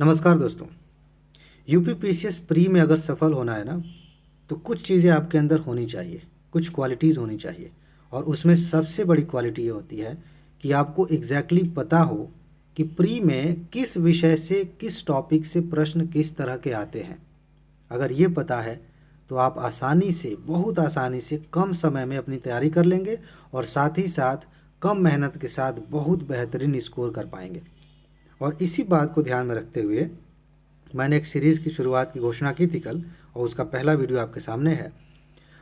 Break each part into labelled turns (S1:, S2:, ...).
S1: नमस्कार दोस्तों। UPPCS pre में अगर सफल होना है ना, तो कुछ चीज़ें आपके अंदर होनी चाहिए, कुछ क्वालिटीज़ होनी चाहिए। और उसमें सबसे बड़ी क्वालिटी ये होती है कि आपको पता हो कि प्री में किस विषय से, किस टॉपिक से प्रश्न किस तरह के आते हैं। अगर ये पता है तो आप आसानी से, बहुत आसानी से कम समय में अपनी तैयारी कर लेंगे और साथ ही साथ कम मेहनत के साथ बहुत बेहतरीन स्कोर कर पाएंगे। और इसी बात को ध्यान में रखते हुए मैंने एक सीरीज़ की शुरुआत की घोषणा की थी कल, और उसका पहला वीडियो आपके सामने है।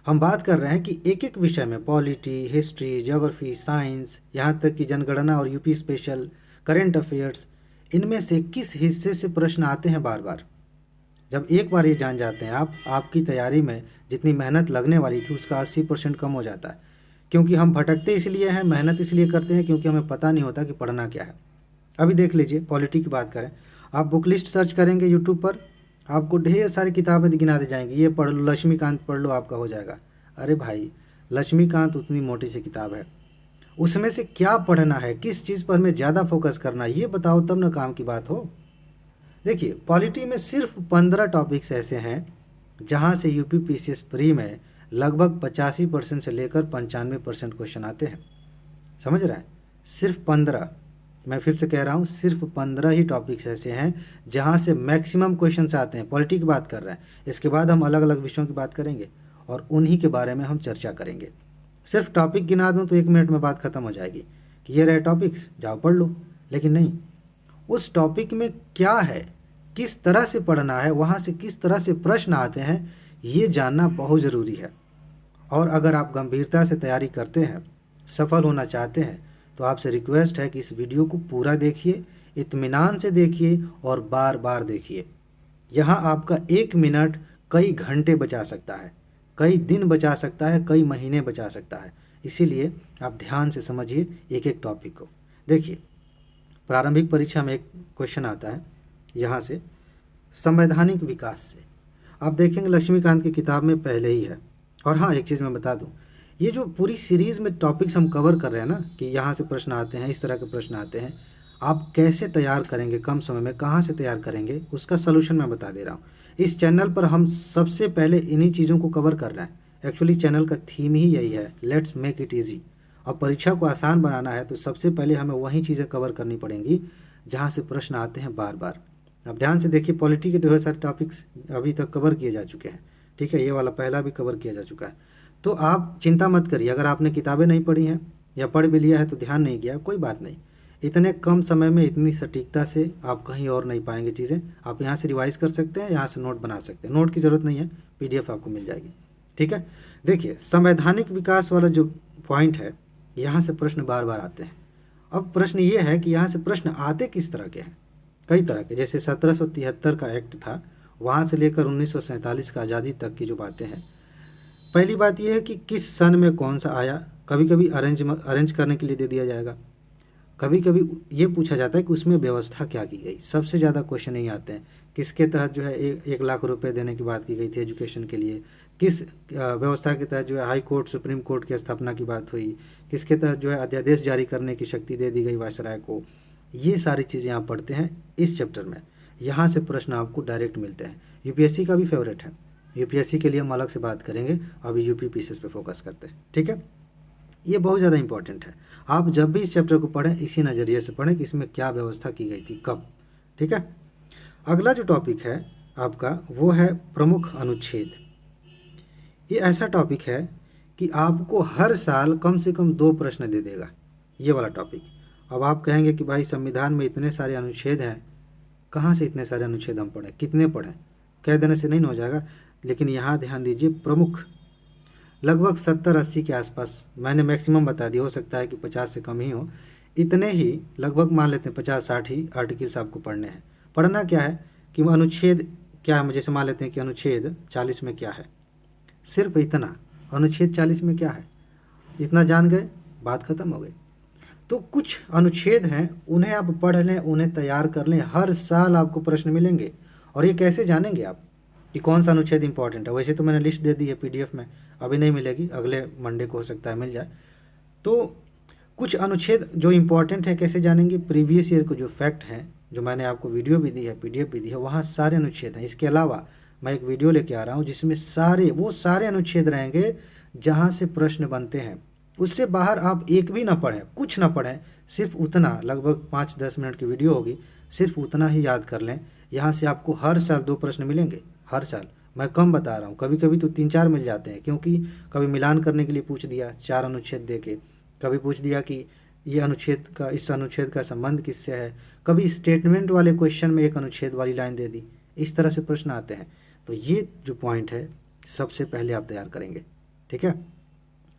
S1: हम बात कर रहे हैं कि एक एक विषय में, पॉलिटी, हिस्ट्री, ज्योग्राफी, साइंस, यहाँ तक कि जनगणना और यूपी स्पेशल, करेंट अफेयर्स, इनमें से किस हिस्से से प्रश्न आते हैं बार बार। जब एक बार ये जान जाते हैं आप, आपकी तैयारी में जितनी मेहनत लगने वाली थी उसका 80% कम हो जाता है। क्योंकि हम भटकते इसलिए हैं, मेहनत इसलिए करते हैं क्योंकि हमें पता नहीं होता कि पढ़ना क्या है। अभी देख लीजिए, पॉलिटी की बात करें, आप बुक लिस्ट सर्च करेंगे यूट्यूब पर, आपको ढेर सारी किताबें गिना दी जाएंगी, ये पढ़ लो, लक्ष्मीकांत पढ़ लो, आपका हो जाएगा। अरे भाई, लक्ष्मीकांत उतनी मोटी सी किताब है, उसमें से क्या पढ़ना है, किस चीज़ पर हमें ज़्यादा फोकस करना है, ये बताओ तब ना काम की बात हो। देखिए, पॉलिटी में सिर्फ 15 टॉपिक्स ऐसे हैं जहाँ से यूपीपीसीएस प्री में लगभग 85% से लेकर 95% क्वेश्चन आते हैं। समझ रहा है? सिर्फ 15। मैं फिर से कह रहा हूँ, सिर्फ 15 ही टॉपिक्स ऐसे हैं जहाँ से मैक्सिमम क्वेश्चंस आते हैं। पॉलिटी की बात कर रहे हैं, इसके बाद हम अलग अलग विषयों की बात करेंगे और उन्हीं के बारे में हम चर्चा करेंगे। सिर्फ टॉपिक गिना दूँ तो 1 मिनट में बात खत्म हो जाएगी कि ये रहे टॉपिक्स, जाओ पढ़ लो। लेकिन नहीं, उस टॉपिक में क्या है, किस तरह से पढ़ना है, वहाँ से किस तरह से प्रश्न आते हैं, ये जानना बहुत ज़रूरी है। और अगर आप गंभीरता से तैयारी करते हैं, सफल होना चाहते हैं, तो आपसे रिक्वेस्ट है कि इस वीडियो को पूरा देखिए, इत्मीनान से देखिए और बार बार देखिए। यहाँ आपका 1 मिनट कई घंटे बचा सकता है, कई दिन बचा सकता है, कई महीने बचा सकता है। इसीलिए आप ध्यान से समझिए एक एक टॉपिक को। देखिए, प्रारंभिक परीक्षा में एक क्वेश्चन आता है यहाँ से, संवैधानिक विकास से। आप देखेंगे लक्ष्मीकांत की किताब में पहले ही है। और हाँ, एक चीज़ मैं बता दूँ, ये जो पूरी सीरीज़ में टॉपिक्स हम कवर कर रहे हैं ना, कि यहाँ से प्रश्न आते हैं, इस तरह के प्रश्न आते हैं, आप कैसे तैयार करेंगे कम समय में, कहाँ से तैयार करेंगे, उसका सलूशन मैं बता दे रहा हूँ। इस चैनल पर हम सबसे पहले इन्हीं चीज़ों को कवर कर रहे हैं। एक्चुअली चैनल का थीम ही यही है, लेट्स मेक इट ईजी। और परीक्षा को आसान बनाना है तो सबसे पहले हमें वही चीज़ें कवर करनी पड़ेंगी जहाँ से प्रश्न आते हैं बार बार। अब ध्यान से देखिए, पॉलिटी के ढेर सारे टॉपिक्स अभी तक कवर किए जा चुके हैं, ठीक है, ये वाला पहला भी कवर किया जा चुका है। तो आप चिंता मत करिए, अगर आपने किताबें नहीं पढ़ी हैं या पढ़ भी लिया है तो ध्यान नहीं किया, कोई बात नहीं। इतने कम समय में इतनी सटीकता से आप कहीं और नहीं पाएंगे चीज़ें। आप यहाँ से रिवाइज कर सकते हैं, यहाँ से नोट बना सकते हैं, नोट की ज़रूरत नहीं है, पीडीएफ आपको मिल जाएगी, ठीक है। देखिए, संवैधानिक विकास वाला जो पॉइंट है, यहाँ से प्रश्न बार बार आते हैं। अब प्रश्न ये है कि यहाँ से प्रश्न आते किस तरह के हैं। कई तरह के, जैसे 1773 का एक्ट था, वहाँ से लेकर 1947 का आज़ादी तक की जो बातें हैं। पहली बात यह है कि किस सन में कौन सा आया। कभी कभी अरेंज करने के लिए दे दिया जाएगा, कभी कभी ये पूछा जाता है कि उसमें व्यवस्था क्या की गई। सबसे ज़्यादा क्वेश्चन यही आते हैं, किसके तहत जो है 1 लाख रुपए देने की बात की गई थी एजुकेशन के लिए, किस व्यवस्था के तहत जो है हाई कोर्ट, सुप्रीम कोर्ट की स्थापना की बात हुई, किसके तहत जो है अध्यादेश जारी करने की शक्ति दे दी गई वायसराय को। ये सारी चीज़ें आप पढ़ते हैं इस चैप्टर में, यहाँ से प्रश्न आपको डायरेक्ट मिलते हैं। यूपीएससी का भी फेवरेट है, यूपीएससी के लिए हम अलग से बात करेंगे, अभी यूपीपीसीएस पे फोकस करते हैं, ठीक है। ये बहुत ज़्यादा इंपॉर्टेंट है। आप जब भी इस चैप्टर को पढ़ें, इसी नज़रिए से पढ़ें कि इसमें क्या व्यवस्था की गई थी, कब, ठीक है। अगला जो टॉपिक है आपका, वो है प्रमुख अनुच्छेद। ये ऐसा टॉपिक है कि आपको हर साल कम से कम 2 प्रश्न दे देगा, ये वाला टॉपिक। अब आप कहेंगे कि भाई संविधान में इतने सारे अनुच्छेद हैं, कहाँ से इतने सारे अनुच्छेद हम पढ़ें, कितने पढ़ें, कह देने से नहीं हो जाएगा। लेकिन यहाँ ध्यान दीजिए, प्रमुख लगभग 70-80 के आसपास, मैंने मैक्सिमम बता दिया, हो सकता है कि 50 से कम ही हो, इतने ही लगभग मान लेते हैं 50-60 ही आर्टिकल्स आपको पढ़ने हैं। पढ़ना क्या है कि वो अनुच्छेद क्या है, जैसे मान लेते हैं कि अनुच्छेद 40 में क्या है, सिर्फ इतना, अनुच्छेद 40 में क्या है, इतना जान गए, बात खत्म हो गई। तो कुछ अनुच्छेद हैं, उन्हें आप पढ़ लें, उन्हें तैयार कर लें, हर साल आपको प्रश्न मिलेंगे। और ये कैसे जानेंगे आप कि कौन सा अनुच्छेद इंपॉर्टेंट है। वैसे तो मैंने लिस्ट दे दी है पीडीएफ में, अभी नहीं मिलेगी, अगले मंडे को हो सकता है मिल जाए। तो कुछ अनुच्छेद जो इम्पोर्टेंट है कैसे जानेंगे, प्रीवियस ईयर को जो फैक्ट हैं जो मैंने आपको वीडियो भी दी है, पीडीएफ भी दी है, वहाँ सारे अनुच्छेद हैं। इसके अलावा मैं एक वीडियो लेके आ रहा हूँ जिसमें सारे अनुच्छेद रहेंगे जहाँ से प्रश्न बनते हैं। उससे बाहर आप एक भी ना पढ़ें, कुछ ना पढ़ें, सिर्फ उतना, लगभग 5-10 मिनट की वीडियो होगी, सिर्फ उतना ही याद कर लें। यहाँ से आपको हर साल 2 प्रश्न मिलेंगे, हर साल। मैं कम बता रहा हूँ, कभी कभी तो 3-4 मिल जाते हैं, क्योंकि कभी मिलान करने के लिए पूछ दिया 4 अनुच्छेद दे के, कभी पूछ दिया कि ये अनुच्छेद का इस अनुच्छेद का संबंध किससे है, कभी स्टेटमेंट वाले क्वेश्चन में एक अनुच्छेद वाली लाइन दे दी। इस तरह से प्रश्न आते हैं। तो ये जो पॉइंट है सबसे पहले आप तैयार करेंगे, ठीक है।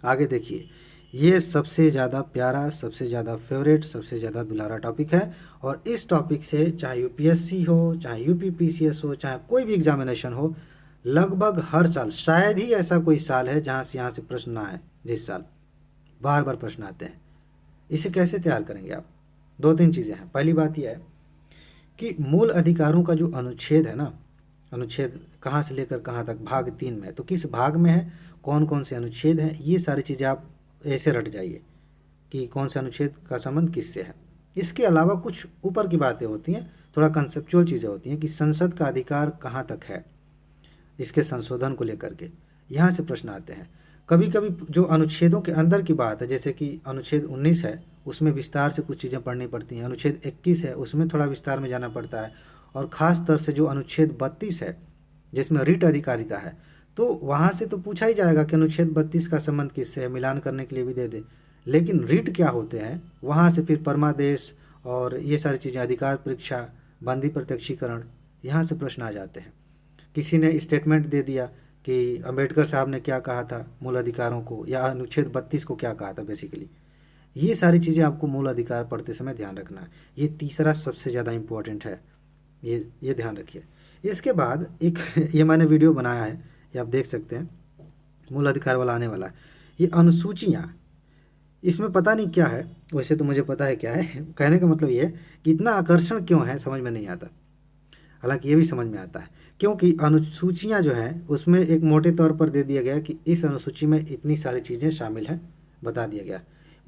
S1: आगे देखिए, ये सबसे ज़्यादा प्यारा, सबसे ज़्यादा फेवरेट, सबसे ज़्यादा दुलारा टॉपिक है। और इस टॉपिक से चाहे यूपीएससी हो, चाहे यूपीपीसीएस हो, चाहे कोई भी एग्जामिनेशन हो, लगभग हर साल, शायद ही ऐसा कोई साल है जहाँ से यहाँ से प्रश्न ना आए। जिस साल बार बार प्रश्न आते हैं। इसे कैसे तैयार करेंगे आप? 2-3 चीज़ें हैं। पहली बात यह है कि मूल अधिकारों का जो अनुच्छेद है ना, अनुच्छेद कहाँ से लेकर कहाँ तक, भाग 3 में, तो किस भाग में है, कौन कौन से अनुच्छेद हैं, ये सारी चीज़ें आप ऐसे रट जाइए कि कौन से अनुच्छेद का संबंध किससे है। इसके अलावा कुछ ऊपर की बातें होती हैं, थोड़ा कंसेप्चुअल चीज़ें होती हैं कि संसद का अधिकार कहाँ तक है, इसके संशोधन को लेकर के यहाँ से प्रश्न आते हैं। कभी कभी जो अनुच्छेदों के अंदर की बात है, जैसे कि अनुच्छेद 19 है, उसमें विस्तार से कुछ चीज़ें पढ़नी पड़ती हैं। अनुच्छेद 21 है, उसमें थोड़ा विस्तार में जाना पड़ता है। और ख़ास तौर से जो अनुच्छेद 32 है, जिसमें रिट अधिकारिता है, तो वहाँ से तो पूछा ही जाएगा कि अनुच्छेद 32 का संबंध किससे है, मिलान करने के लिए भी दे दे। लेकिन रिट क्या होते हैं, वहाँ से फिर परमादेश और ये सारी चीज़ें, अधिकार परीक्षा, बंदी प्रत्यक्षीकरण, यहाँ से प्रश्न आ जाते हैं। किसी ने स्टेटमेंट दे दिया कि अंबेडकर साहब ने क्या कहा था मूल अधिकारों को, या अनुच्छेद 32 को क्या कहा था बेसिकली। ये सारी चीज़ें आपको मूल अधिकार पढ़ते समय ध्यान रखना है। ये तीसरा सबसे ज़्यादा इम्पोर्टेंट है, ये ध्यान रखिए। इसके बाद एक ये मैंने वीडियो बनाया है, ये आप देख सकते हैं, मूल अधिकार वाला आने वाला है। ये अनुसूचियाँ, इसमें पता नहीं क्या है, वैसे तो मुझे पता है क्या है। कहने का मतलब ये है कि इतना आकर्षण क्यों है समझ में नहीं आता। हालांकि ये भी समझ में आता है, क्योंकि अनुसूचियाँ जो हैं उसमें एक मोटे तौर पर दे दिया गया कि इस अनुसूची में इतनी सारी चीज़ें शामिल हैं, बता दिया गया।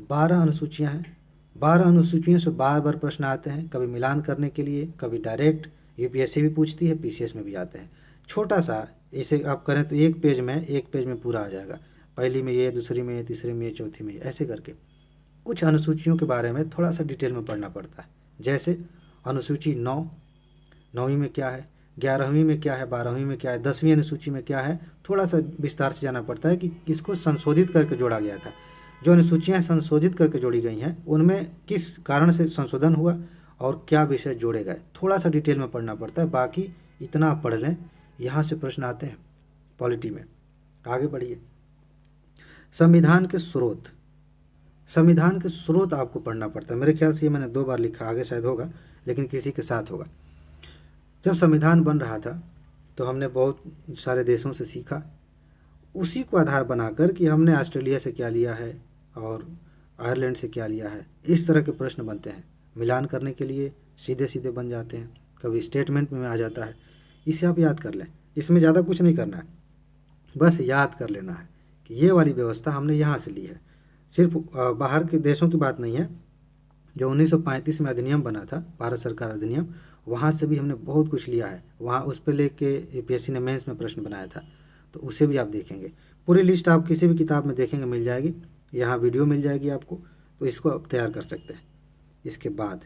S1: 12 अनुसूचियाँ हैं, 12 अनुसूचियों से बार बार प्रश्न आते हैं, कभी मिलान करने के लिए, कभी डायरेक्ट, यूपीएससी भी पूछती है, पीसीएस में भी आते हैं। छोटा सा इसे आप करें तो एक पेज में पूरा आ जाएगा। पहली में ये, दूसरी में ये, तीसरी में ये, चौथी में ये, ऐसे करके कुछ अनुसूचियों के बारे में थोड़ा सा डिटेल में पढ़ना पड़ता है। जैसे अनुसूची 9, 9वीं में क्या है, 11वीं में क्या है, 12वीं में क्या है, 10वीं अनुसूची में क्या है, थोड़ा सा विस्तार से जाना पड़ता है कि किसको संशोधित करके जोड़ा गया था। जो अनुसूचियाँ संशोधित करके जोड़ी गई हैं उनमें किस कारण से संशोधन हुआ और क्या विषय जोड़े गए, थोड़ा सा डिटेल में पढ़ना पड़ता है। बाकी इतना आप पढ़ लें, यहाँ से प्रश्न आते हैं पॉलिटी में। आगे बढ़िए। संविधान के स्रोत, संविधान के स्रोत आपको पढ़ना पड़ता है। मेरे ख्याल से ये मैंने 2 बार लिखा, आगे शायद होगा, लेकिन किसी के साथ होगा। जब संविधान बन रहा था तो हमने बहुत सारे देशों से सीखा, उसी को आधार बनाकर कि हमने ऑस्ट्रेलिया से क्या लिया है और आयरलैंड से क्या लिया है। इस तरह के प्रश्न बनते हैं। मिलान करने के लिए सीधे सीधे बन जाते हैं, कभी स्टेटमेंट में आ जाता है। इसे आप याद कर लें, इसमें ज़्यादा कुछ नहीं करना है, बस याद कर लेना है कि ये वाली व्यवस्था हमने यहाँ से ली है। सिर्फ बाहर के देशों की बात नहीं है। जो 1935 में अधिनियम बना था, भारत सरकार अधिनियम, वहाँ से भी हमने बहुत कुछ लिया है। वहाँ उस पर लेके यूपीएससी ने मेंस में प्रश्न बनाया था, तो उसे भी आप देखेंगे। पूरी लिस्ट आप किसी भी किताब में देखेंगे, मिल जाएगी, यहाँ वीडियो मिल जाएगी आपको, तो इसको आप तैयार कर सकते हैं। इसके बाद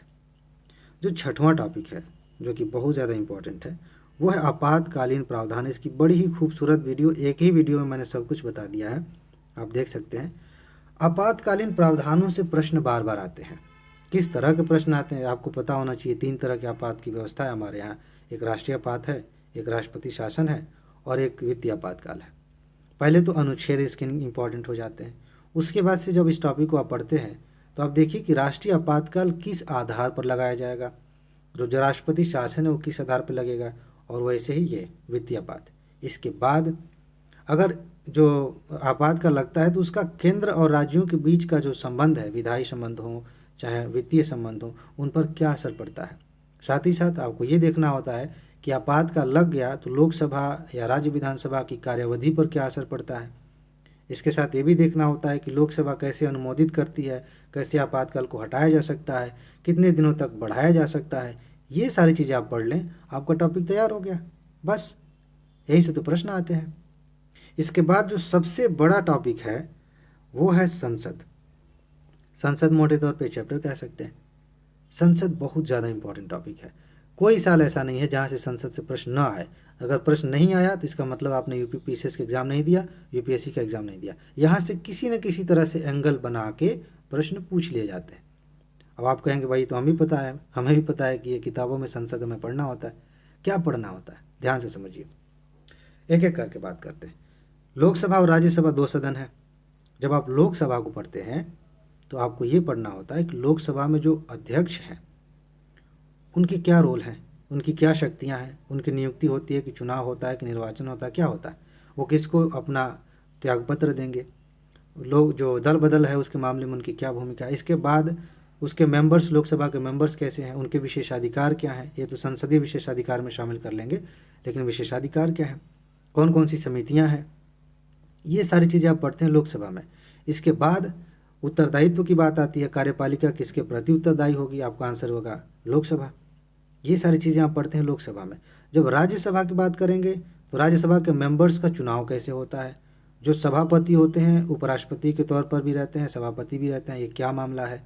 S1: जो 6वां टॉपिक है, जो कि बहुत ज़्यादा इम्पोर्टेंट है, वो है आपातकालीन प्रावधान। इसकी बड़ी ही खूबसूरत वीडियो, एक ही वीडियो में मैंने सब कुछ बता दिया है, आप देख सकते हैं। आपातकालीन प्रावधानों से प्रश्न बार बार आते हैं। किस तरह के प्रश्न आते हैं आपको पता होना चाहिए। 3 तरह के आपात की व्यवस्था है हमारे यहाँ। एक राष्ट्रीय आपात है, एक राष्ट्रपति शासन है, और एक वित्तीय आपातकाल है। पहले तो अनुच्छेद इसके इम्पॉर्टेंट हो जाते हैं। उसके बाद से जब इस टॉपिक को आप पढ़ते हैं तो आप देखिए कि राष्ट्रीय आपातकाल किस आधार पर लगाया जाएगा, जो राष्ट्रपति शासन है वो किस आधार पर लगेगा, और वैसे ही ये वित्तीय आपात। इसके बाद अगर जो आपातकाल लगता है तो उसका केंद्र और राज्यों के बीच का जो संबंध है, विधायी संबंध हो चाहे वित्तीय संबंध हो, उन पर क्या असर पड़ता है। साथ ही साथ आपको ये देखना होता है कि आपातकाल लग गया तो लोकसभा या राज्य विधानसभा की कार्यावधि पर क्या असर पड़ता है। इसके साथ ये भी देखना होता है कि लोकसभा कैसे अनुमोदित करती है, कैसे आपातकाल को हटाया जा सकता है, कितने दिनों तक बढ़ाया जा सकता है। ये सारी चीज़ें आप पढ़ लें, आपका टॉपिक तैयार हो गया। बस यहीं से तो प्रश्न आते हैं। इसके बाद जो सबसे बड़ा टॉपिक है वो है संसद। संसद मोटे तौर पे चैप्टर कह सकते हैं। संसद बहुत ज़्यादा इंपॉर्टेंट टॉपिक है। कोई साल ऐसा नहीं है जहाँ से संसद से प्रश्न ना आए। अगर प्रश्न नहीं आया तो इसका मतलब आपने यूपीपीसीएस का एग्ज़ाम नहीं दिया, यूपीएससी का एग्ज़ाम नहीं दिया। यहाँ से किसी न किसी तरह से एंगल बना के प्रश्न पूछ लिए जाते हैं। अब आप कहेंगे भाई तो हमें पता है, हमें भी पता है कि ये किताबों में संसद में पढ़ना होता है। क्या पढ़ना होता है, ध्यान से समझिए, एक एक करके बात करते हैं। लोकसभा और राज्यसभा 2 सदन है। जब आप लोकसभा को पढ़ते हैं तो आपको ये पढ़ना होता है कि लोकसभा में जो अध्यक्ष हैं उनके क्या रोल हैं, उनकी क्या शक्तियां हैं, उनकी नियुक्ति होती है कि चुनाव होता है कि निर्वाचन होता है, क्या होता है, वो किसको अपना त्यागपत्र देंगे, लोग जो दल बदल है उसके मामले में उनकी क्या भूमिका है। इसके बाद उसके मेंबर्स, लोकसभा के मेंबर्स कैसे हैं, उनके विशेषाधिकार क्या हैं। ये तो संसदीय विशेषाधिकार में शामिल कर लेंगे, लेकिन विशेषाधिकार क्या है, कौन कौन सी समितियां हैं, ये सारी चीज़ें आप पढ़ते हैं लोकसभा में। इसके बाद उत्तरदायित्व की बात आती है, कार्यपालिका किसके प्रति उत्तरदायी होगी, आपका आंसर होगा लोकसभा। ये सारी चीज़ें आप पढ़ते हैं लोकसभा में। जब राज्यसभा की बात करेंगे तो राज्यसभा के मेंबर्स का चुनाव कैसे होता है, जो सभापति होते हैं उपराष्ट्रपति के तौर पर भी रहते हैं, सभापति भी रहते हैं, ये क्या मामला है।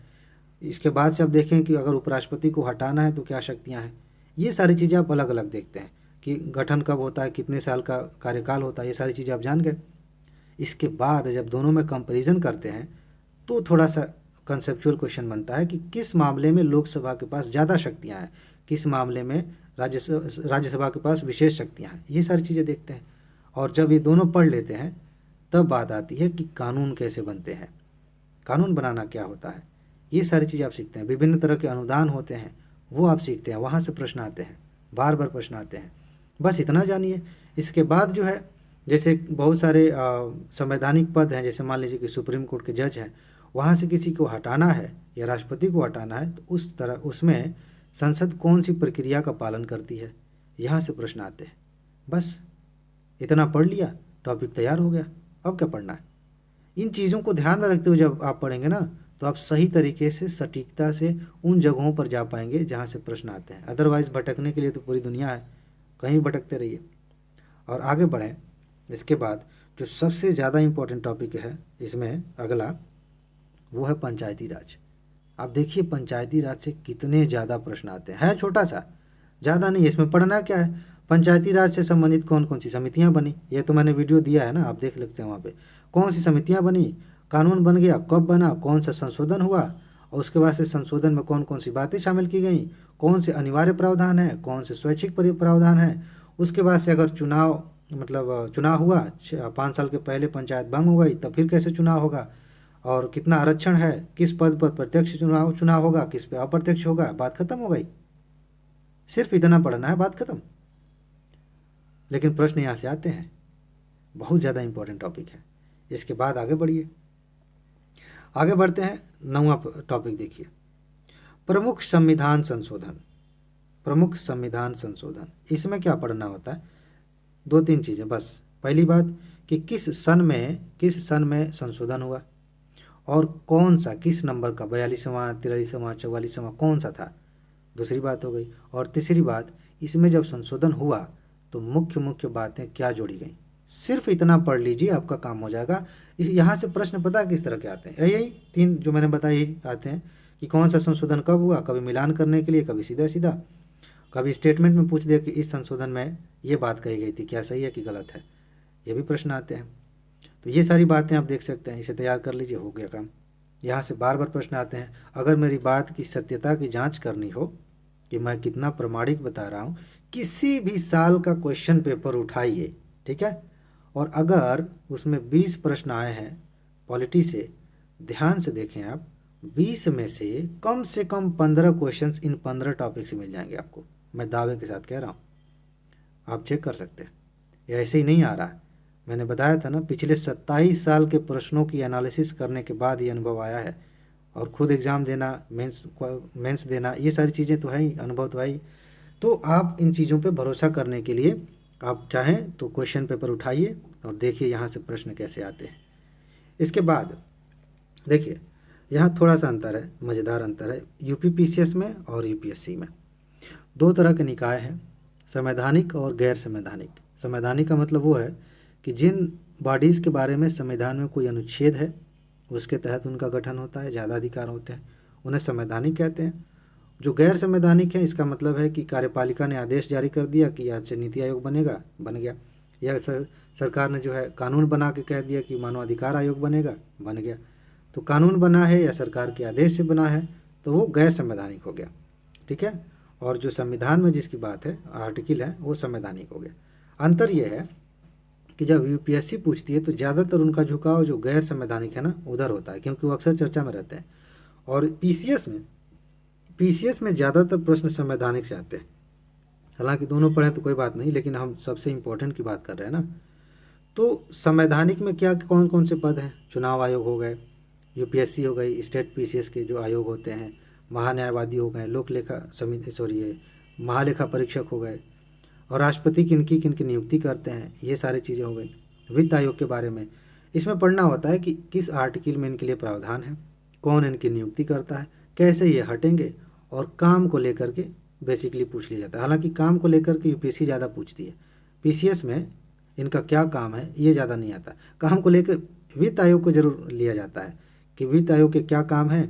S1: इसके बाद से आप देखें कि अगर उपराष्ट्रपति को हटाना है तो क्या शक्तियाँ हैं। ये सारी चीज़ें आप अलग अलग देखते हैं कि गठन कब होता है, कितने साल का कार्यकाल होता है, ये सारी चीज़ें आप जान गए। इसके बाद जब दोनों में कंपैरिजन करते हैं तो थोड़ा सा कंसेप्चुअल क्वेश्चन बनता है कि किस मामले में लोकसभा के पास ज़्यादा शक्तियाँ हैं, किस मामले में राज्यसभा के पास विशेष शक्तियाँ हैं। ये सारी चीज़ें देखते हैं। और जब ये दोनों पढ़ लेते हैं तब बात आती है कि कानून कैसे बनते हैं, कानून बनाना क्या होता है, ये सारी चीज़ें आप सीखते हैं। विभिन्न तरह के अनुदान होते हैं, वो आप सीखते हैं, वहाँ से प्रश्न आते हैं, बार बार प्रश्न आते हैं। बस इतना जानिए। इसके बाद जो है, जैसे बहुत सारे संवैधानिक पद हैं, जैसे मान लीजिए कि सुप्रीम कोर्ट के जज हैं, वहाँ से किसी को हटाना है या राष्ट्रपति को हटाना है तो उस तरह उसमें संसद कौन सी प्रक्रिया का पालन करती है, यहाँ से प्रश्न आते हैं। बस इतना पढ़ लिया, टॉपिक तैयार हो गया। अब क्या पढ़ना है, इन चीज़ों को ध्यान में रखते हुए जब आप पढ़ेंगे ना तो आप सही तरीके से सटीकता से उन जगहों पर जा पाएंगे जहाँ से प्रश्न आते हैं। अदरवाइज़ भटकने के लिए तो पूरी दुनिया है, कहीं भटकते रहिए। और आगे बढ़ें। इसके बाद जो सबसे ज़्यादा इम्पोर्टेंट टॉपिक है इसमें अगला, वो है पंचायती राज। आप देखिए पंचायती राज से कितने ज़्यादा प्रश्न आते हैं। है छोटा सा, ज़्यादा नहीं, इसमें पढ़ना क्या है, पंचायती राज से संबंधित कौन कौन सी समितियां बनी, ये तो मैंने वीडियो दिया है ना, आप देख सकते हैं वहाँ पे कौन सी समितियां बनी, कानून बन गया, कब बना, कौन सा संशोधन हुआ, और उसके बाद से संशोधन में कौन कौन सी बातें शामिल की गई, कौन से अनिवार्य प्रावधान है, कौन से स्वैच्छिक प्रावधान है। उसके बाद से अगर चुनाव चुनाव हुआ, 5 साल के पहले पंचायत भंग हो गई तब फिर कैसे चुनाव होगा, और कितना आरक्षण है, किस पद पर प्रत्यक्ष चुनाव होगा, किस पे अप्रत्यक्ष होगा, बात खत्म हो गई। सिर्फ इतना पढ़ना है, बात खत्म। लेकिन प्रश्न यहाँ से आते हैं, बहुत ज़्यादा इंपॉर्टेंट टॉपिक है। इसके बाद आगे बढ़िए, आगे बढ़ते हैं। 9वां टॉपिक देखिए, प्रमुख संविधान संशोधन। प्रमुख संविधान संशोधन, इसमें क्या पढ़ना होता है, 2-3 चीज़ें बस। पहली बात कि किस सन में संशोधन हुआ और कौन सा, किस नंबर का, 42वां, 43वां, 44वां, कौन सा था, दूसरी बात हो गई। और तीसरी बात, इसमें जब संशोधन हुआ तो मुख्य मुख्य बातें क्या जोड़ी गई। सिर्फ इतना पढ़ लीजिए, आपका काम हो जाएगा। इस यहाँ से प्रश्न पता किस तरह के आते हैं, यही 3 जो मैंने बताया यही आते हैं कि कौन सा संशोधन कब हुआ, कभी मिलान करने के लिए, कभी सीधा सीधा, कभी स्टेटमेंट में पूछ दिया कि इस संशोधन में ये बात कही गई थी, क्या सही है कि गलत है, ये भी प्रश्न आते हैं। तो ये सारी बातें आप देख सकते हैं, इसे तैयार कर लीजिए, हो गया काम। यहाँ से बार बार प्रश्न आते हैं। अगर मेरी बात की सत्यता की जांच करनी हो कि मैं कितना प्रामाणिक बता रहा हूँ, किसी भी साल का क्वेश्चन पेपर उठाइए, ठीक है, और अगर उसमें 20 प्रश्न आए हैं पॉलिटी से, ध्यान से देखें आप, 20 में से कम 15 क्वेश्चंस इन 15 टॉपिक से मिल जाएंगे आपको। मैं दावे के साथ कह रहा हूँ, आप चेक कर सकते हैं, ये ऐसे ही नहीं आ रहा है। मैंने बताया था ना, पिछले 27 साल के प्रश्नों की एनालिसिस करने के बाद ये अनुभव आया है। और खुद एग्ज़ाम देना, मेंस देना, ये सारी चीज़ें तो है ही, अनुभव तो है ही। तो आप इन चीज़ों पे भरोसा करने के लिए आप चाहें तो क्वेश्चन पेपर उठाइए और देखिए यहाँ से प्रश्न कैसे आते हैं। इसके बाद देखिए, यहाँ थोड़ा सा अंतर है, मज़ेदार अंतर है यूपीपीसीएस में और यूपीएससी में। दो तरह के निकाय हैं, संवैधानिक और गैर संवैधानिक। संवैधानिक का मतलब वो है कि जिन बॉडीज़ के बारे में संविधान में कोई अनुच्छेद है उसके तहत उनका गठन होता है, ज़्यादा अधिकार होते हैं, उन्हें संवैधानिक कहते हैं। जो गैर संवैधानिक है, इसका मतलब है कि कार्यपालिका ने आदेश जारी कर दिया कि आज से नीति आयोग बनेगा, बन गया, या सरकार ने जो है कानून बना के कह दिया कि मानवाधिकार आयोग बनेगा, बन गया। तो कानून बना है या सरकार के आदेश से बना है तो वो गैर संवैधानिक हो गया, ठीक है। और जो संविधान में जिसकी बात है, आर्टिकल है, वो संवैधानिक हो गया। अंतर ये है कि जब यूपीएससी पूछती है तो ज़्यादातर उनका झुकाव जो गैर संवैधानिक है ना उधर होता है, क्योंकि वो अक्सर चर्चा में रहते हैं। और पीसीएस में ज़्यादातर प्रश्न संवैधानिक से आते हैं। हालांकि दोनों पढ़ें तो कोई बात नहीं, लेकिन हम सबसे इम्पोर्टेंट की बात कर रहे हैं ना। तो संवैधानिक में क्या कौन कौन से पद हैं? चुनाव आयोग हो गए, यूपीएससी हो गई, स्टेट पीसीएस के जो आयोग होते हैं, महान्यायवादी हो गए, लोक लेखा समिति महालेखा परीक्षक हो गए, और राष्ट्रपति किनकी नियुक्ति करते हैं, ये सारी चीज़ें हो गई। वित्त आयोग के बारे में इसमें पढ़ना होता है कि किस आर्टिकल में इनके लिए प्रावधान है, कौन इनकी नियुक्ति करता है, कैसे ये हटेंगे, और काम को लेकर के बेसिकली पूछ लिया जाता है। हालांकि काम को लेकर के यूपीएससी ज़्यादा पूछती है, पीसीएस में इनका क्या काम है ये ज़्यादा नहीं आता। काम को लेकर वित्त आयोग को जरूर लिया जाता है कि वित्त आयोग के क्या काम है,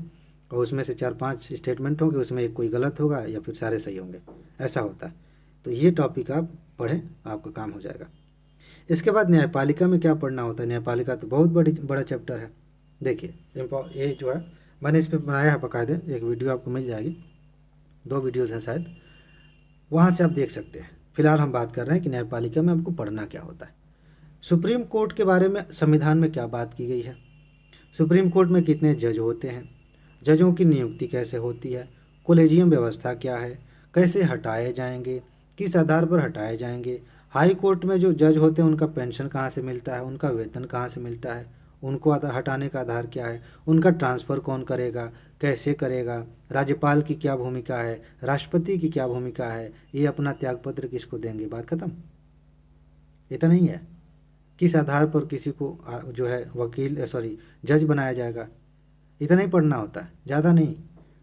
S1: और उसमें से 4-5 स्टेटमेंट होंगे, उसमें एक कोई गलत होगा या फिर सारे सही होंगे, ऐसा होता है। तो ये टॉपिक आप पढ़ें, आपका काम हो जाएगा। इसके बाद न्यायपालिका में क्या पढ़ना होता है? न्यायपालिका तो बहुत बड़ा चैप्टर है। देखिए ये जो है मैंने इस पर बनाया है बाकायदे, एक वीडियो आपको मिल जाएगी, 2 वीडियोज़ हैं शायद, वहाँ से आप देख सकते हैं। फिलहाल हम बात कर रहे हैं कि न्यायपालिका में आपको पढ़ना क्या होता है। सुप्रीम कोर्ट के बारे में संविधान में क्या बात की गई है, सुप्रीम कोर्ट में कितने जज होते हैं, जजों की नियुक्ति कैसे होती है, कोलेजियम व्यवस्था क्या है, कैसे हटाए जाएंगे, किस आधार पर हटाए जाएंगे, हाई कोर्ट में जो जज होते हैं उनका पेंशन कहाँ से मिलता है, उनका वेतन कहाँ से मिलता है, उनको हटाने का आधार क्या है, उनका ट्रांसफ़र कौन करेगा, कैसे करेगा, राज्यपाल की क्या भूमिका है, राष्ट्रपति की क्या भूमिका है, ये अपना त्यागपत्र किसको देंगे, बात ख़त्म। इतना ही है। किस आधार पर किसी को जो है जज बनाया जाएगा, इतना ही पढ़ना होता है, ज़्यादा नहीं।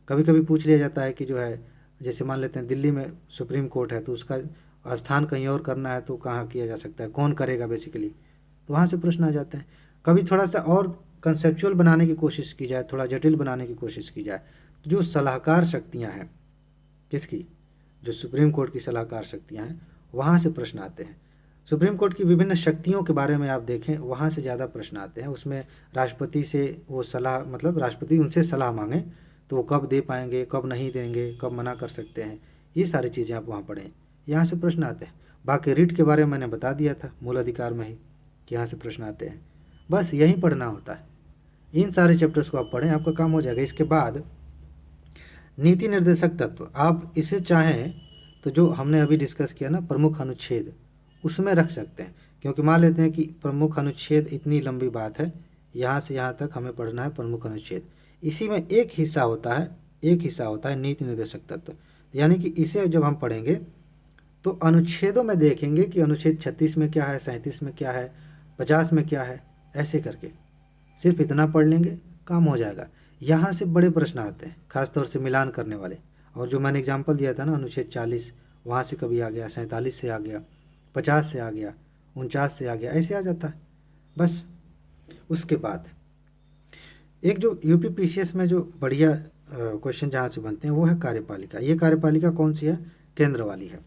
S1: कभी कभी पूछ लिया जाता है कि जो है, जैसे मान लेते हैं दिल्ली में सुप्रीम कोर्ट है तो उसका स्थान कहीं और करना है तो कहाँ किया जा सकता है, कौन करेगा बेसिकली, तो वहाँ से प्रश्न आ जाते हैं। कभी थोड़ा सा और कंसेप्चुअल बनाने की कोशिश की जाए, थोड़ा जटिल बनाने की कोशिश की जाए, तो जो सलाहकार शक्तियाँ हैं किसकी, जो सुप्रीम कोर्ट की सलाहकार शक्तियाँ हैं, वहाँ से प्रश्न आते हैं। सुप्रीम कोर्ट की विभिन्न शक्तियों के बारे में आप देखें, वहाँ से ज़्यादा प्रश्न आते हैं। उसमें राष्ट्रपति से वो सलाह, मतलब राष्ट्रपति उनसे सलाह मांगें तो वो कब दे पाएंगे, कब नहीं देंगे, कब मना कर सकते हैं, ये सारी चीज़ें आप वहाँ पढ़ें, यहाँ से प्रश्न आते हैं। बाकी रिट के बारे में मैंने बता दिया था मूल अधिकार में ही कि यहाँ से प्रश्न आते हैं। बस यही पढ़ना होता है, इन सारे चैप्टर्स को आप पढ़ें, आपका काम हो जाएगा। इसके बाद नीति निर्देशक तत्व, आप इसे चाहें तो जो हमने अभी डिस्कस किया ना प्रमुख अनुच्छेद, उसमें रख सकते हैं, क्योंकि मान लेते हैं कि प्रमुख अनुच्छेद इतनी लंबी बात है, यहाँ से यहाँ तक हमें पढ़ना है प्रमुख अनुच्छेद, इसी में एक हिस्सा होता है नीति निर्देशक तत्व। यानी कि इसे जब हम पढ़ेंगे तो अनुच्छेदों में देखेंगे कि अनुच्छेद 36 में क्या है, 37 में क्या है, 50 में क्या है, ऐसे करके सिर्फ इतना पढ़ लेंगे, काम हो जाएगा। यहाँ से बड़े प्रश्न आते हैं, खासतौर से मिलान करने वाले। और जो मैंने एग्जाम्पल दिया था ना, अनुच्छेद 40 वहाँ से कभी आ गया, 47 से आ गया, 50 से आ गया, 49 से आ गया, ऐसे आ जाता है बस। उसके बाद एक जो यूपी पीसीएस में जो बढ़िया क्वेश्चन जहाँ से बनते हैं वो है कार्यपालिका। ये कार्यपालिका कौन सी है? केंद्र वाली है।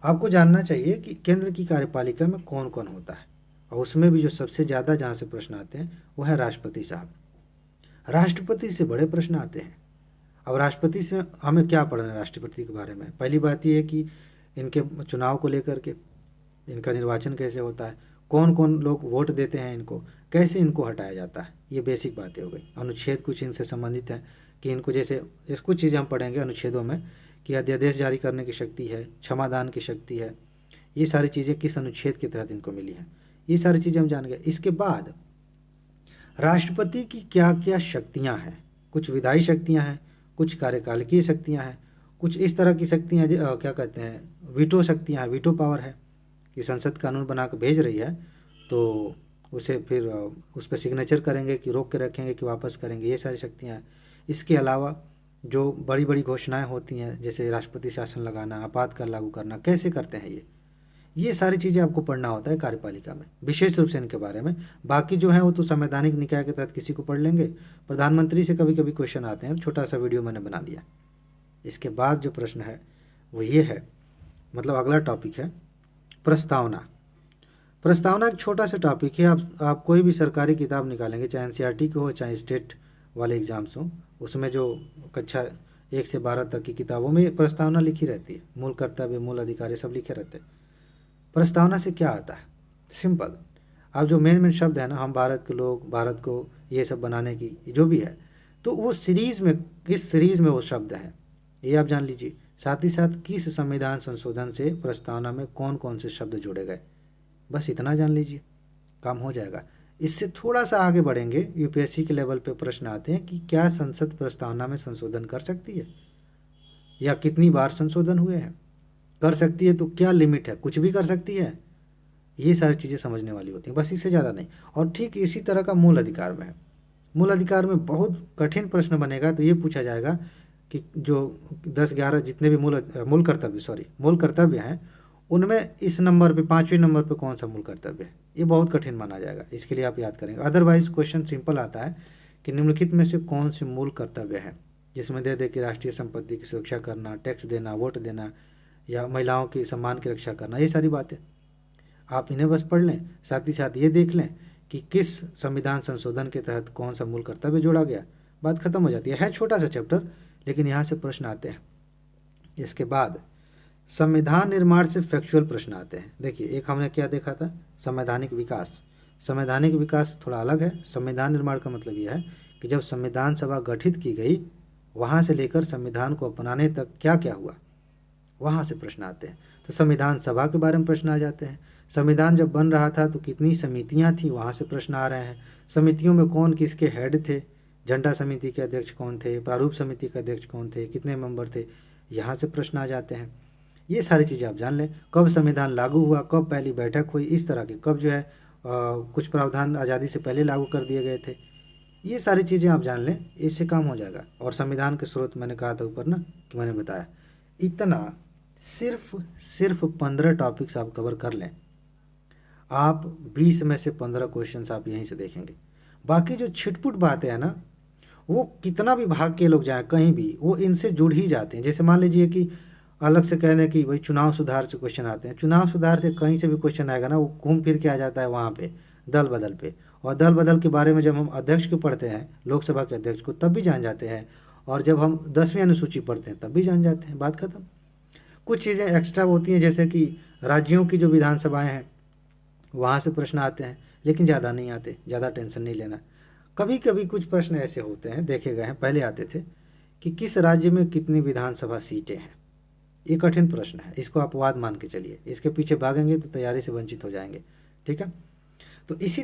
S1: आपको जानना चाहिए कि केंद्र की कार्यपालिका में कौन कौन होता है, और उसमें भी जो सबसे ज़्यादा जहाँ से प्रश्न आते हैं वो है राष्ट्रपति साहब। राष्ट्रपति से बड़े प्रश्न आते हैं। अब राष्ट्रपति से हमें क्या पढ़ना है राष्ट्रपति के बारे में? पहली बात ये है कि इनके चुनाव को लेकर के, इनका निर्वाचन कैसे होता है, कौन कौन लोग वोट देते हैं इनको, कैसे इनको हटाया जाता है, ये बेसिक बातें हो गई। अनुच्छेद कुछ इनसे संबंधित है कि इनको जैसे कुछ चीज़ें हम पढ़ेंगे अनुच्छेदों में कि अध्यादेश जारी करने की शक्ति है, क्षमादान की शक्ति है, ये सारी चीज़ें किस अनुच्छेद के तहत इनको मिली हैं, ये सारी चीज़ें हम जान गए। इसके बाद राष्ट्रपति की क्या क्या शक्तियाँ हैं, कुछ विधायी शक्तियाँ हैं, कुछ कार्यकालिकीय शक्तियाँ हैं, कुछ इस तरह की शक्तियाँ क्या कहते हैं वीटो शक्तियाँ हैं, वीटो पावर है कि संसद कानून बना के भेज रही है तो उसे फिर उस पर सिग्नेचर करेंगे कि रोक के रखेंगे कि वापस करेंगे, ये सारी शक्तियाँ हैं। इसके अलावा जो बड़ी बड़ी घोषणाएं होती हैं, जैसे राष्ट्रपति शासन लगाना, आपातकाल लागू करना, कैसे करते हैं ये सारी चीज़ें आपको पढ़ना होता है कार्यपालिका में, विशेष रूप से इनके बारे में। बाकी जो है वो तो संवैधानिक निकाय के तहत किसी को पढ़ लेंगे। प्रधानमंत्री से कभी कभी क्वेश्चन आते हैं, छोटा सा वीडियो मैंने बना दिया। इसके बाद जो प्रश्न है वो ये है, मतलब अगला टॉपिक है प्रस्तावना। प्रस्तावना एक छोटा सा टॉपिक है। आप कोई भी सरकारी किताब निकालेंगे, चाहे एनसीईआरटी की हो, चाहे स्टेट वाले एग्ज़ाम्स हो, उसमें जो कक्षा 1 से 12 तक की किताबों में प्रस्तावना लिखी रहती है। मूल कर्तव्य, मूल अधिकार, सब लिखे रहते हैं। प्रस्तावना से क्या आता है? सिंपल, अब जो मेन शब्द है ना, हम भारत के लोग, भारत को ये सब बनाने की जो भी है, तो वो सीरीज़ में, किस सीरीज़ में वो शब्द है ये आप जान लीजिए। साथ ही साथ किस संविधान संशोधन से प्रस्तावना में कौन कौन से शब्द जोड़े गए, बस इतना जान लीजिए, काम हो जाएगा। इससे थोड़ा सा आगे बढ़ेंगे, यूपीएससी के लेवल पे प्रश्न आते हैं कि क्या संसद प्रस्तावना में संशोधन कर सकती है, या कितनी बार संशोधन हुए हैं, कर सकती है तो क्या लिमिट है, कुछ भी कर सकती है। ये सारी चीज़ें समझने वाली होती हैं, बस इससे ज़्यादा नहीं। और ठीक इसी तरह का मूल अधिकार में है। मूल अधिकार में बहुत कठिन प्रश्न बनेगा, तो ये पूछा जाएगा कि जो 10-11 जितने भी मूल कर्तव्य हैं, उनमें इस नंबर पे, 5वें नंबर पे कौन सा मूल कर्तव्य है। ये बहुत कठिन माना जाएगा, इसके लिए आप याद करेंगे। अदरवाइज क्वेश्चन सिंपल आता है कि निम्नलिखित में से कौन से मूल कर्तव्य है, जिसमें दे दे कि राष्ट्रीय संपत्ति की सुरक्षा करना, टैक्स देना, वोट देना, या महिलाओं की सम्मान की रक्षा करना, ये सारी बातें आप इन्हें बस पढ़ लें। साथ ही साथ ये देख लें कि किस संविधान संशोधन के तहत कौन सा मूल कर्तव्य जोड़ा गया, बात खत्म हो जाती है छोटा सा चैप्टर, लेकिन यहाँ से प्रश्न आते हैं। इसके बाद संविधान निर्माण से फैक्चुअल प्रश्न आते हैं। देखिए, एक हमने क्या देखा था, संवैधानिक विकास। संवैधानिक विकास थोड़ा अलग है। संविधान निर्माण का मतलब यह है कि जब संविधान सभा गठित की गई, वहाँ से लेकर संविधान को अपनाने तक क्या क्या हुआ, वहाँ से प्रश्न आते हैं। तो संविधान सभा के बारे में प्रश्न आ जाते हैं। संविधान जब बन रहा था तो कितनी समितियाँ थी, वहाँ से प्रश्न आ रहे हैं। समितियों में कौन किसके हेड थे, झंडा समिति के अध्यक्ष कौन थे, प्रारूप समिति के अध्यक्ष कौन थे, कितने मेंबर थे, यहाँ से प्रश्न आ जाते हैं। ये सारी चीज़ें आप जान लें। कब संविधान लागू हुआ, कब पहली बैठक हुई, इस तरह की, कब जो है कुछ प्रावधान आज़ादी से पहले लागू कर दिए गए थे, ये सारी चीज़ें आप जान लें, इससे काम हो जाएगा। और संविधान के स्रोत मैंने कहा था ऊपर ना, कि मैंने बताया, इतना सिर्फ 15 टॉपिक्स आप कवर कर लें, आप 20 में से 15 क्वेश्चंस आप यहीं से देखेंगे। बाकी जो छिटपुट बातें हैं ना, वो कितना भी भाग के लोग जाएं कहीं भी, वो इनसे जुड़ ही जाते हैं। जैसे मान लीजिए कि अलग से कह दें कि भाई चुनाव सुधार से क्वेश्चन आते हैं, चुनाव सुधार से कहीं से भी क्वेश्चन आएगा ना, वो घूम फिर के आ जाता है वहाँ पे दल बदल पे। और दल बदल के बारे में जब हम अध्यक्ष को पढ़ते हैं, लोकसभा के अध्यक्ष को, तब भी जान जाते हैं। और जब हम 10वीं अनुसूची पढ़ते हैं तब भी जान जाते हैं, बात खत्म। कुछ चीज़ें एक्स्ट्रा होती हैं, जैसे कि राज्यों की जो विधानसभाएँ हैं वहाँ से प्रश्न आते हैं, लेकिन ज़्यादा नहीं आते, ज़्यादा टेंशन नहीं लेना। कभी कभी कुछ प्रश्न ऐसे होते हैं, देखे गए हैं, पहले आते थे कि किस राज्य में कितनी विधानसभा सीटें हैं। ये कठिन प्रश्न है, इसको अपवाद मान के चलिए, इसके पीछे भागेंगे तो तैयारी से वंचित हो जाएंगे। ठीक है, तो इसी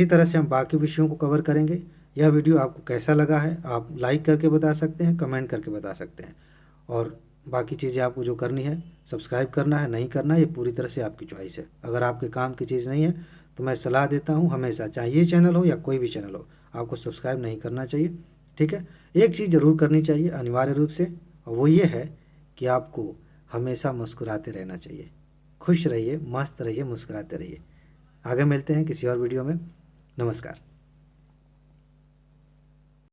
S1: तरह से हम बाकी विषयों को कवर करेंगे। यह वीडियो आपको कैसा लगा है, आप लाइक करके बता सकते हैं, कमेंट करके बता सकते हैं। और बाकी चीज़ें आपको जो करनी है, सब्सक्राइब करना है, नहीं करना है, ये पूरी तरह से आपकी चॉइस है। अगर आपके काम की चीज़ नहीं है तो मैं सलाह देता हूँ, हमेशा, चाहे ये चैनल हो या कोई भी चैनल हो, आपको सब्सक्राइब नहीं करना चाहिए। ठीक है, एक चीज़ ज़रूर करनी चाहिए अनिवार्य रूप से, और वो ये है कि आपको हमेशा मुस्कुराते रहना चाहिए। खुश रहिए, मस्त रहिए, मुस्कुराते रहिए। आगे मिलते हैं किसी और वीडियो में। नमस्कार।